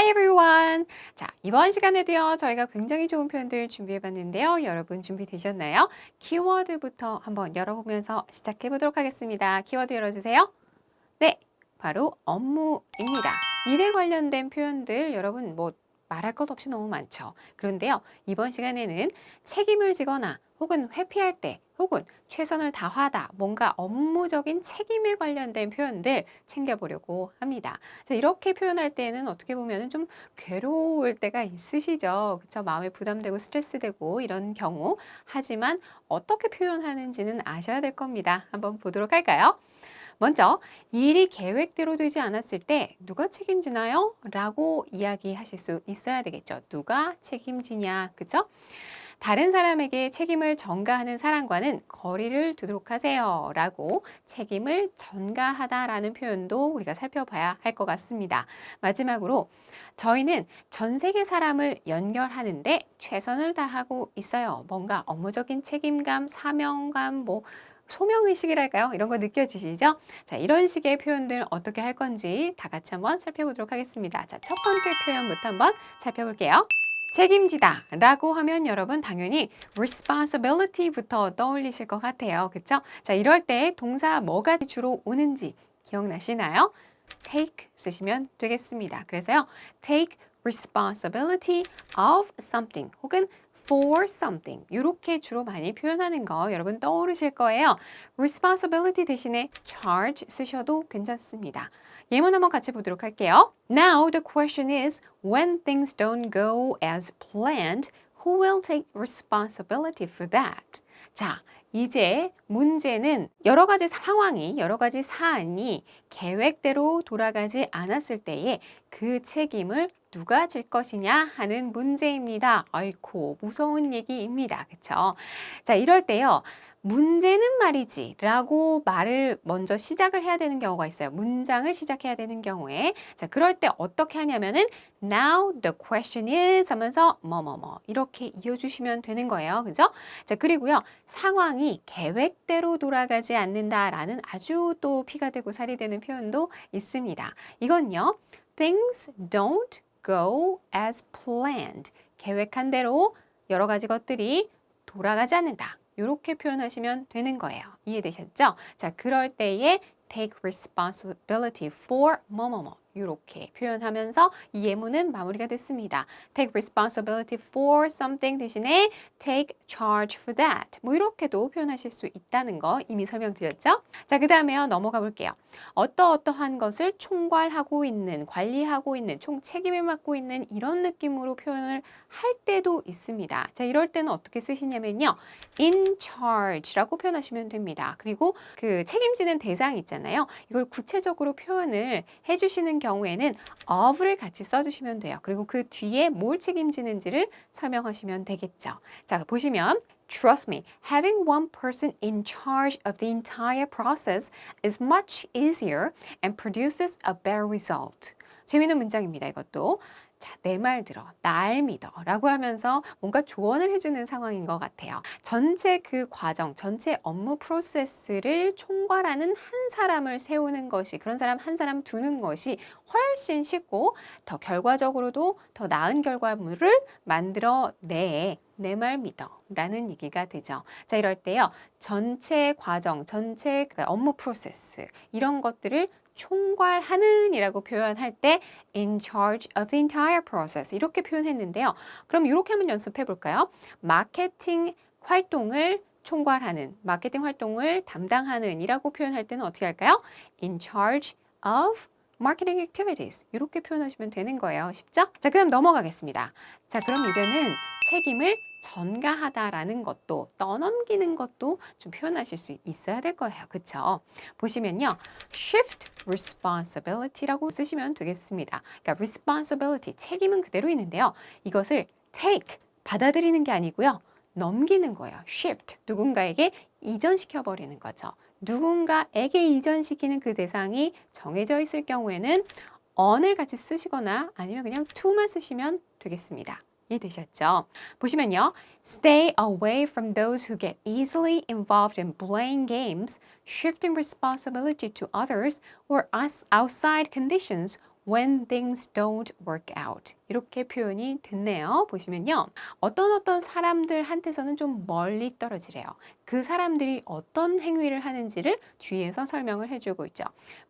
Hi everyone! 자, 이번 시간에도요, 저희가 굉장히 좋은 표현들 준비해봤는데요. 여러분 준비되셨나요? 키워드부터 한번 열어보면서 시작해보도록 하겠습니다. 키워드 열어주세요. 네, 바로 업무입니다. 일에 관련된 표현들 여러분 뭐 말할 것 없이 너무 많죠. 그런데요, 이번 시간에는 책임을 지거나 혹은 회피할 때 혹은 최선을 다하다 뭔가 업무적인 책임에 관련된 표현들 챙겨보려고 합니다. 자, 이렇게 표현할 때는 어떻게 보면 좀 괴로울 때가 있으시죠. 그쵸? 마음에 부담되고 스트레스되고 이런 경우. 하지만 어떻게 표현하는지는 아셔야 될 겁니다. 한번 보도록 할까요? 먼저 일이 계획대로 되지 않았을 때 누가 책임지나요? 라고 이야기하실 수 있어야 되겠죠. 누가 책임지냐, 그죠? 다른 사람에게 책임을 전가하는 사람과는 거리를 두도록 하세요. 라고 책임을 전가하다라는 표현도 우리가 살펴봐야 할 것 같습니다. 마지막으로 저희는 전 세계 사람을 연결하는데 최선을 다하고 있어요. 뭔가 업무적인 책임감, 사명감, 소명의식이랄까요? 이런 거 느껴지시죠? 자, 이런 식의 표현들 어떻게 할 건지 다 같이 한번 살펴보도록 하겠습니다. 자, 첫 번째 표현부터 한번 살펴볼게요. 책임지다 라고 하면 여러분 당연히 responsibility부터 떠올리실 것 같아요. 그쵸? 자, 이럴 때 동사 뭐가 주로 오는지 기억나시나요? take 쓰시면 되겠습니다. 그래서요, take responsibility of something 혹은 for something 이렇게 주로 많이 표현하는 거 여러분 떠오르실 거예요. responsibility 대신에 charge 쓰셔도 괜찮습니다. 예문 한번 같이 보도록 할게요. Now the question is, when things don't go as planned, who will take responsibility for that? 자, 이제 문제는 여러 가지 상황이, 여러 가지 사안이 계획대로 돌아가지 않았을 때에 그 책임을 누가 질 것이냐 하는 문제입니다. 아이고, 무서운 얘기입니다. 그쵸? 자, 이럴 때요. 문제는 말이지 라고 말을 먼저 시작을 해야 되는 경우가 있어요. 문장을 시작해야 되는 경우에. 자, 그럴 때 어떻게 하냐면은 Now the question is 하면서 뭐뭐뭐 이렇게 이어주시면 되는 거예요. 그죠? 자, 그리고요. 상황이 계획대로 돌아가지 않는다라는 아주 또 피가 되고 살이 되는 표현도 있습니다. 이건요. Things don't go as planned. 계획한 대로 여러 가지 것들이 돌아가지 않는다. 이렇게 표현하시면 되는 거예요. 이해되셨죠? 자, 그럴 때에 take responsibility for 뭐뭐뭐 이렇게 표현하면서 이 예문은 마무리가 됐습니다. take responsibility for something 대신에 take charge for that 뭐 이렇게도 표현하실 수 있다는 거 이미 설명드렸죠? 자, 그 다음에요. 넘어가 볼게요. 어떠어떠한 것을 총괄하고 있는, 관리하고 있는, 총 책임을 맡고 있는 이런 느낌으로 표현을 할 때도 있습니다. 자, 이럴 때는 어떻게 쓰시냐면요. in charge라고 표현하시면 됩니다. 그리고 그 책임지는 대상 있잖아요. 이걸 구체적으로 표현을 해주시는 경우에는 of를 같이 써주시면 돼요. 그리고 그 뒤에 뭘 책임지는지를 설명하시면 되겠죠. 자, 보시면 Trust me, having one person in charge of the entire process is much easier and produces a better result. 재미있는 문장입니다. 이것도. 자, 내 말 들어, 날 믿어 라고 하면서 뭔가 조언을 해주는 상황인 것 같아요. 전체 그 과정, 전체 업무 프로세스를 총괄하는 한 사람을 세우는 것이, 그런 사람 한 사람 두는 것이 훨씬 쉽고 더 결과적으로도 더 나은 결과물을 만들어내. 내 말 믿어 라는 얘기가 되죠. 자, 이럴 때요. 전체 과정, 전체 그 업무 프로세스 이런 것들을 총괄하는 이라고 표현할 때 in charge of the entire process 이렇게 표현했는데요. 그럼 이렇게 한번 연습해 볼까요? 마케팅 활동을 총괄하는, 마케팅 활동을 담당하는 이라고 표현할 때는 어떻게 할까요? in charge of marketing activities 이렇게 표현하시면 되는 거예요. 쉽죠? 자, 그럼 넘어가겠습니다. 자, 그럼 이제는 책임을 전가하다라는 것도 떠넘기는 것도 좀 표현하실 수 있어야 될 거예요. 그쵸? 보시면요. shift responsibility라고 쓰시면 되겠습니다. 그러니까 responsibility, 책임은 그대로 있는데요. 이것을 take, 받아들이는 게 아니고요. 넘기는 거예요. shift, 누군가에게 이전시켜 버리는 거죠. 누군가에게 이전시키는 그 대상이 정해져 있을 경우에는 on을 같이 쓰시거나 아니면 그냥 to만 쓰시면 되겠습니다. 이해되셨죠? 보시면요. Stay away from those who get easily involved in blame games, shifting responsibility to others, or outside conditions when things don't work out. 이렇게 표현이 됐네요. 보시면요. 어떤 사람들한테서는 좀 멀리 떨어지래요. 그 사람들이 어떤 행위를 하는지를 뒤에서 설명을 해주고 있죠.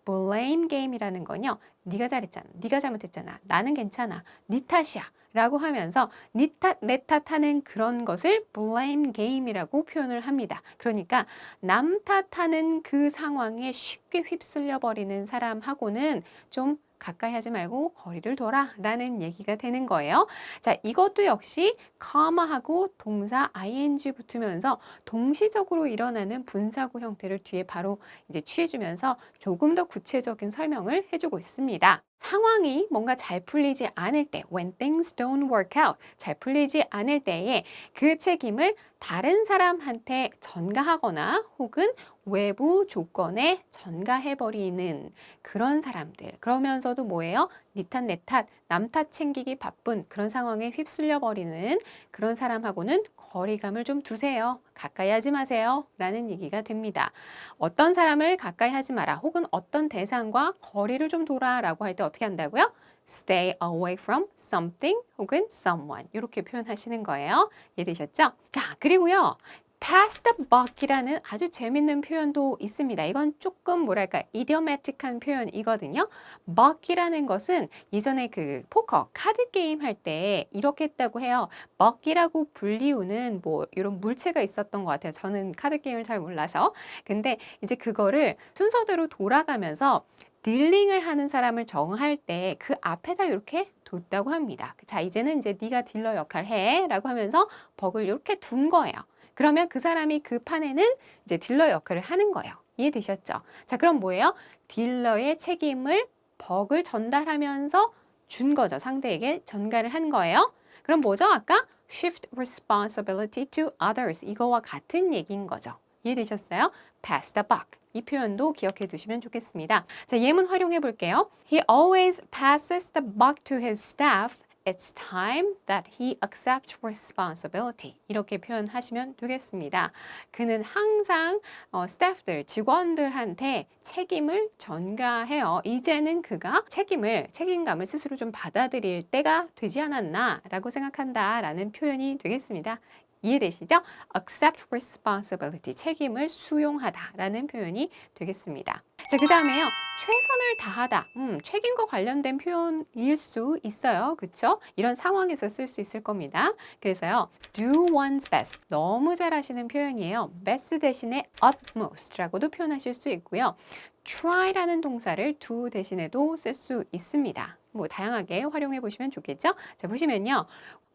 blame game이라는 건요. 네가 잘했잖아. 네가 잘못했잖아. 나는 괜찮아. 네 탓이야. 라고 하면서 네 탓, 내 탓하는 그런 것을 blame game이라고 표현을 합니다. 그러니까 남 탓하는 그 상황에 쉽게 휩쓸려 버리는 사람하고는 좀 가까이 하지 말고 거리를 둬라 라는 얘기가 되는 거예요. 자, 이것도 역시 comma하고 동사 ing 붙으면서 동시적으로 일어나는 분사구 형태를 뒤에 바로 이제 취해주면서 조금 더 구체적인 설명을 해주고 있습니다. 상황이 뭔가 잘 풀리지 않을 때, when things don't work out, 잘 풀리지 않을 때에 그 책임을 다른 사람한테 전가하거나 혹은 외부 조건에 전가해버리는 그런 사람들. 그러면서도 뭐예요? 니 탓, 내 탓, 남 탓 챙기기 바쁜 그런 상황에 휩쓸려 버리는 그런 사람하고는 거리감을 좀 두세요. 가까이 하지 마세요. 라는 얘기가 됩니다. 어떤 사람을 가까이 하지 마라. 혹은 어떤 대상과 거리를 좀 둬라 라고 할 때 어떻게 한다고요? Stay away from something 혹은 someone 이렇게 표현하시는 거예요. 이해되셨죠? 자, 그리고요. pass the buck이라는 아주 재밌는 표현도 있습니다. 이건 조금 뭐랄까 idiomatic한 표현이거든요. buck이라는 것은 예전에 그 포커 카드 게임 할 때 이렇게 했다고 해요. buck이라고 불리우는 뭐 이런 물체가 있었던 것 같아요. 저는 카드 게임을 잘 몰라서. 근데 이제 그거를 순서대로 돌아가면서 딜링을 하는 사람을 정할 때 그 앞에다 이렇게 뒀다고 합니다. 자, 이제는 이제 네가 딜러 역할 해 라고 하면서 벅을 이렇게 둔 거예요. 그러면 그 사람이 그 판에는 이제 딜러 역할을 하는 거예요. 이해되셨죠? 자, 그럼 뭐예요? 딜러의 책임을 벅을 전달하면서 준 거죠. 상대에게 전가를 한 거예요. 그럼 뭐죠? 아까 shift responsibility to others 이거와 같은 얘기인 거죠. 이해되셨어요? pass the buck. 이 표현도 기억해 두시면 좋겠습니다. 자, 예문 활용해 볼게요. He always passes the buck to his staff. It's time that he accepts responsibility. 이렇게 표현하시면 되겠습니다. 그는 항상 스태프들, 직원들한테 책임을 전가해요. 이제는 그가 책임감을 스스로 좀 받아들일 때가 되지 않았나 라고 생각한다 라는 표현이 되겠습니다. 이해되시죠? accept responsibility, 책임을 수용하다 라는 표현이 되겠습니다. 자, 그 다음에요. 최선을 다하다. 책임과 관련된 표현일 수 있어요. 그쵸? 이런 상황에서 쓸 수 있을 겁니다. 그래서요. do one's best. 너무 잘하시는 표현이에요. best 대신에 utmost라고도 표현하실 수 있고요. try라는 동사를 do 대신에도 쓸 수 있습니다. 뭐 다양하게 활용해 보시면 좋겠죠? 자, 보시면요.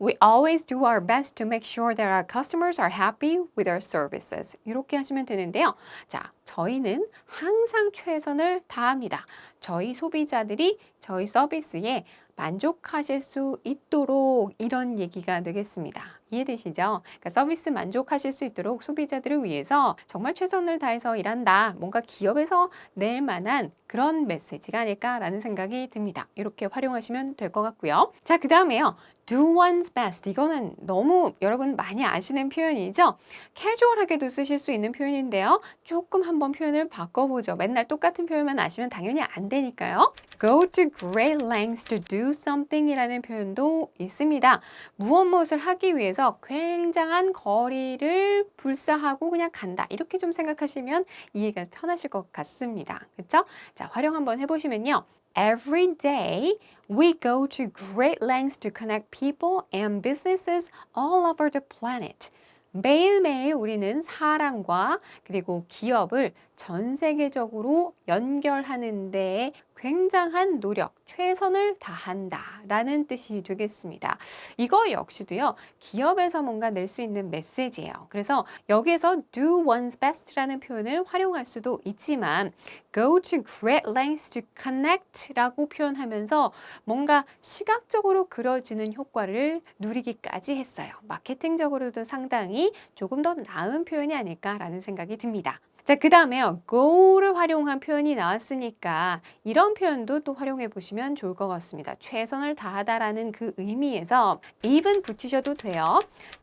We always do our best to make sure that our customers are happy with our services. 이렇게 하시면 되는데요. 자, 저희는 항상 최선을 다합니다. 저희 소비자들이 저희 서비스에 만족하실 수 있도록 이런 얘기가 되겠습니다. 이해되시죠? 그러니까 서비스 만족하실 수 있도록 소비자들을 위해서 정말 최선을 다해서 일한다. 뭔가 기업에서 낼 만한 그런 메시지가 아닐까라는 생각이 듭니다. 이렇게 활용하시면 될 것 같고요. 자, 그 다음에요. do one's best. 이거는 너무 여러분 많이 아시는 표현이죠? 캐주얼하게도 쓰실 수 있는 표현인데요. 조금 한번 표현을 바꿔보죠. 맨날 똑같은 표현만 아시면 당연히 안 되니까요. go to great lengths to do something 이라는 표현도 있습니다. 무엇을 하기 위해서 굉장한 거리를 불사하고 그냥 간다. 이렇게 좀 생각하시면 이해가 편하실 것 같습니다. 그렇죠? 자, 활용 한번 해보시면요. Every day, we go to great lengths to connect people and businesses all over the planet. 매일매일 우리는 사람과 그리고 기업을 전 세계적으로 연결하는 데에 굉장한 노력, 최선을 다한다 라는 뜻이 되겠습니다. 이거 역시도요, 기업에서 뭔가 낼 수 있는 메시지예요. 그래서 여기에서 do one's best 라는 표현을 활용할 수도 있지만 go to great lengths to connect 라고 표현하면서 뭔가 시각적으로 그려지는 효과를 누리기까지 했어요. 마케팅적으로도 상당히 조금 더 나은 표현이 아닐까라는 생각이 듭니다. 자, 그 다음에요. go를 활용한 표현이 나왔으니까 이런 표현도 또 활용해 보시면 좋을 것 같습니다. 최선을 다하다라는 그 의미에서 even 붙이셔도 돼요.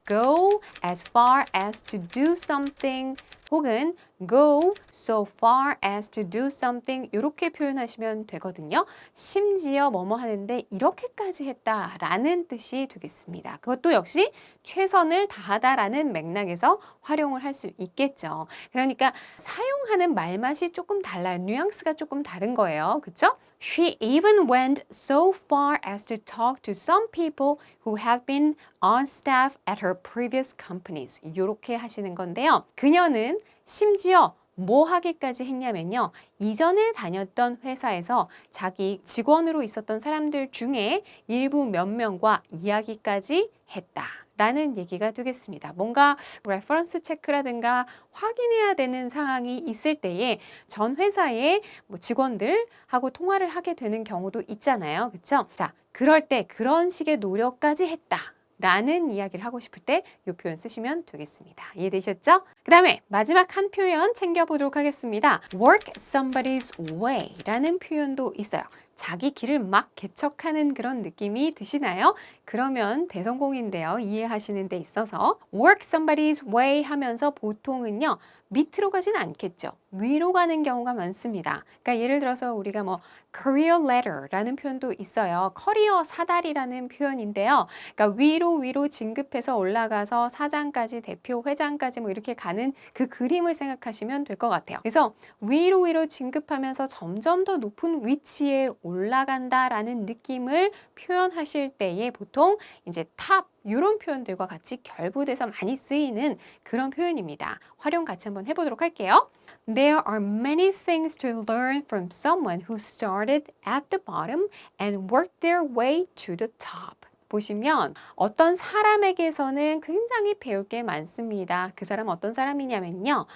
go as far as to do something 혹은 go so far as to do something 이렇게 표현하시면 되거든요. 심지어 뭐뭐 하는데 이렇게까지 했다라는 뜻이 되겠습니다. 그것도 역시 최선을 다하다라는 맥락에서 활용을 할 수 있겠죠. 그러니까 사용하는 말맛이 조금 달라요. 뉘앙스가 조금 다른 거예요. 그쵸? She even went so far as to talk to some people who had been on staff at her previous companies. 이렇게 하시는 건데요. 그녀는 심지어 뭐 하기까지 했냐면요. 이전에 다녔던 회사에서 자기 직원으로 있었던 사람들 중에 일부 몇 명과 이야기까지 했다. 라는 얘기가 되겠습니다. 뭔가 레퍼런스 체크라든가 확인해야 되는 상황이 있을 때에 전 회사의 직원들하고 통화를 하게 되는 경우도 있잖아요. 그쵸? 자, 그럴 때 그런 식의 노력까지 했다. 라는 이야기를 하고 싶을 때 이 표현 쓰시면 되겠습니다. 이해되셨죠? 그 다음에 마지막 한 표현 챙겨보도록 하겠습니다. work somebody's way 라는 표현도 있어요. 자기 길을 막 개척하는 그런 느낌이 드시나요? 그러면 대성공인데요. 이해하시는 데 있어서 work somebody's way 하면서 보통은요. 밑으로 가진 않겠죠. 위로 가는 경우가 많습니다. 그러니까 예를 들어서 우리가 career ladder라는 표현도 있어요. 커리어 사다리라는 표현인데요. 그러니까 위로 진급해서 올라가서 사장까지 대표, 회장까지 이렇게 가는 그 그림을 생각하시면 될 것 같아요. 그래서 위로 진급하면서 점점 더 높은 위치에 올라간다라는 느낌을 표현하실 때에 보통 이제 탑 이런 표현들과 같이 결부돼서 많이 쓰이는 그런 표현입니다. 활용 같이 한번 해보도록 할게요. There are many things to learn from someone who started at the bottom and worked their way to the top. 보시면 어떤 사람에게서는 굉장히 배울 게 많습니다. 그 사람 어떤 사람이냐면요.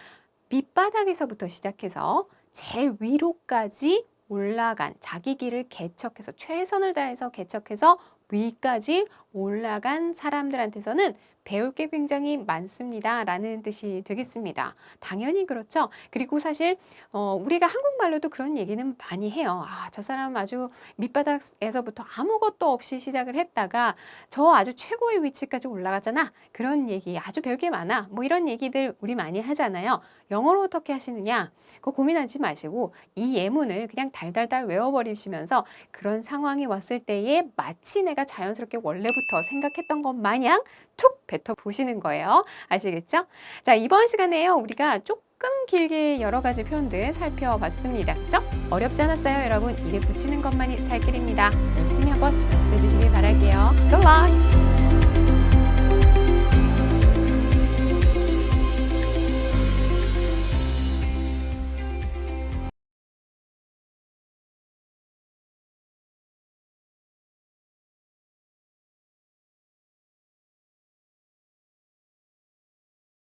밑바닥에서부터 시작해서 제일 위로까지 올라간 자기 길을 개척해서 최선을 다해서 개척해서 위까지 올라간 사람들한테서는 배울 게 굉장히 많습니다. 라는 뜻이 되겠습니다. 당연히 그렇죠. 그리고 사실 우리가 한국말로도 그런 얘기는 많이 해요. 저 사람 아주 밑바닥에서부터 아무것도 없이 시작을 했다가 저 아주 최고의 위치까지 올라가잖아. 그런 얘기 아주 배울 게 많아. 이런 얘기들 우리 많이 하잖아요. 영어로 어떻게 하시느냐? 그거 고민하지 마시고 이 예문을 그냥 달달달 외워버리시면서 그런 상황이 왔을 때에 마치 내가 자연스럽게 원래부터 생각했던 것 마냥 툭 뱉어 보시는 거예요. 아시겠죠? 자, 이번 시간에요. 우리가 조금 길게 여러 가지 표현들 살펴봤습니다. 그죠? 어렵지 않았어요, 여러분? 입에 붙이는 것만이 살 길입니다. 열심히 한번 연습해 주시길 바랄게요. Good luck!